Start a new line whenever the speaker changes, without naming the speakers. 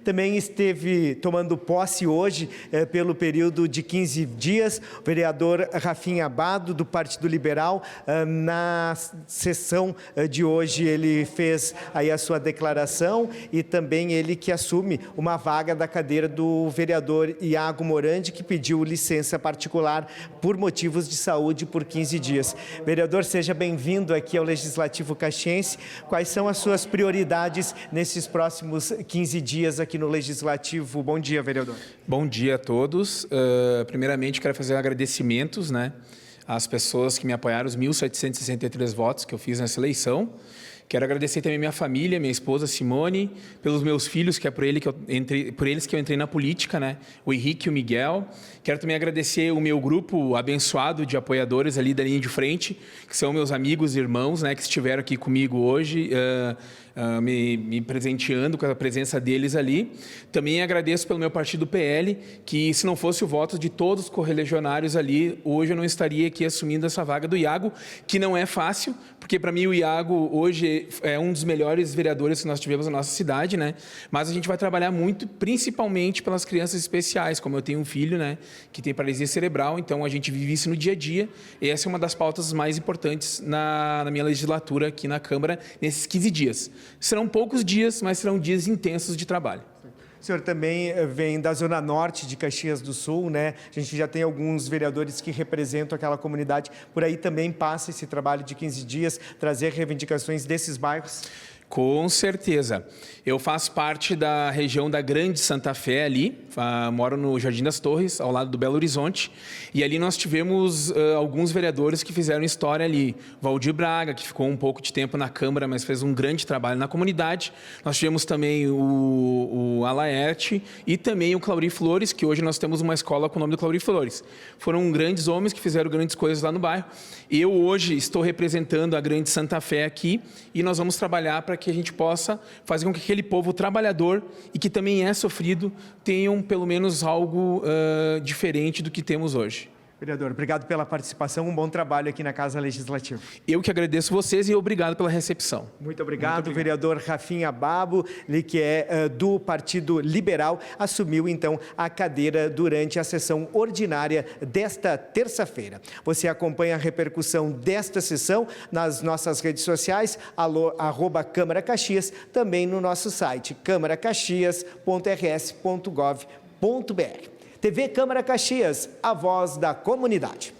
Também esteve tomando posse hoje, pelo período de 15 dias, o vereador Rafinha Abado, do Partido Liberal. Na sessão de hoje, ele fez aí a sua declaração e também ele que assume uma vaga da cadeira do vereador Iago Morandi, que pediu licença particular por motivos de saúde por 15 dias. Vereador, seja bem-vindo aqui ao Legislativo Caxiense. Quais são as suas prioridades nesses próximos 15 dias aqui no Legislativo? Bom dia, vereador.
Bom dia a todos. Primeiramente, quero fazer agradecimentos, às pessoas que me apoiaram, os 1.763 votos que eu fiz nessa eleição. Quero agradecer também minha família, minha esposa Simone, pelos meus filhos, que é por eles que eu entrei na política, o Henrique e o Miguel. Quero também agradecer o meu grupo abençoado de apoiadores ali da linha de frente, que são meus amigos e irmãos, que estiveram aqui comigo hoje, me presenteando com a presença deles ali. Também agradeço pelo meu partido PL, que se não fosse o voto de todos os correligionários ali, hoje eu não estaria aqui assumindo essa vaga do Iago, que não é fácil, porque para mim o Iago hoje é um dos melhores vereadores que nós tivemos na nossa cidade, mas a gente vai trabalhar muito, principalmente pelas crianças especiais, como eu tenho um filho, que tem paralisia cerebral, então a gente vive isso no dia a dia, e essa é uma das pautas mais importantes na minha legislatura aqui na Câmara, nesses 15 dias. Serão poucos dias, mas serão dias intensos de trabalho.
O senhor também vem da Zona Norte de Caxias do Sul, A gente já tem alguns vereadores que representam aquela comunidade. Por aí também passa esse trabalho de 15 dias, trazer reivindicações desses bairros?
Com certeza. Eu faço parte da região da Grande Santa Fé ali, moro no Jardim das Torres, ao lado do Belo Horizonte, e ali nós tivemos alguns vereadores que fizeram história ali. Valdir Braga, que ficou um pouco de tempo na Câmara, mas fez um grande trabalho na comunidade. Nós tivemos também o Alaerte e também o Clauri Flores, que hoje nós temos uma escola com o nome do Clauri Flores. Foram grandes homens que fizeram grandes coisas lá no bairro. Eu hoje estou representando a Grande Santa Fé aqui e nós vamos trabalhar para que a gente possa fazer com que aquele povo trabalhador e que também é sofrido tenham pelo menos algo diferente do que temos hoje.
Vereador, obrigado pela participação, um bom trabalho aqui na Casa Legislativa.
Eu que agradeço vocês e obrigado pela recepção.
Muito obrigado. Vereador Rafinha Abado, ele que é do Partido Liberal, assumiu então a cadeira durante a sessão ordinária desta terça-feira. Você acompanha a repercussão desta sessão nas nossas redes sociais, @Câmara Caxias, também no nosso site, camaracaxias.rs.gov.br. TV Câmara Caxias, a voz da comunidade.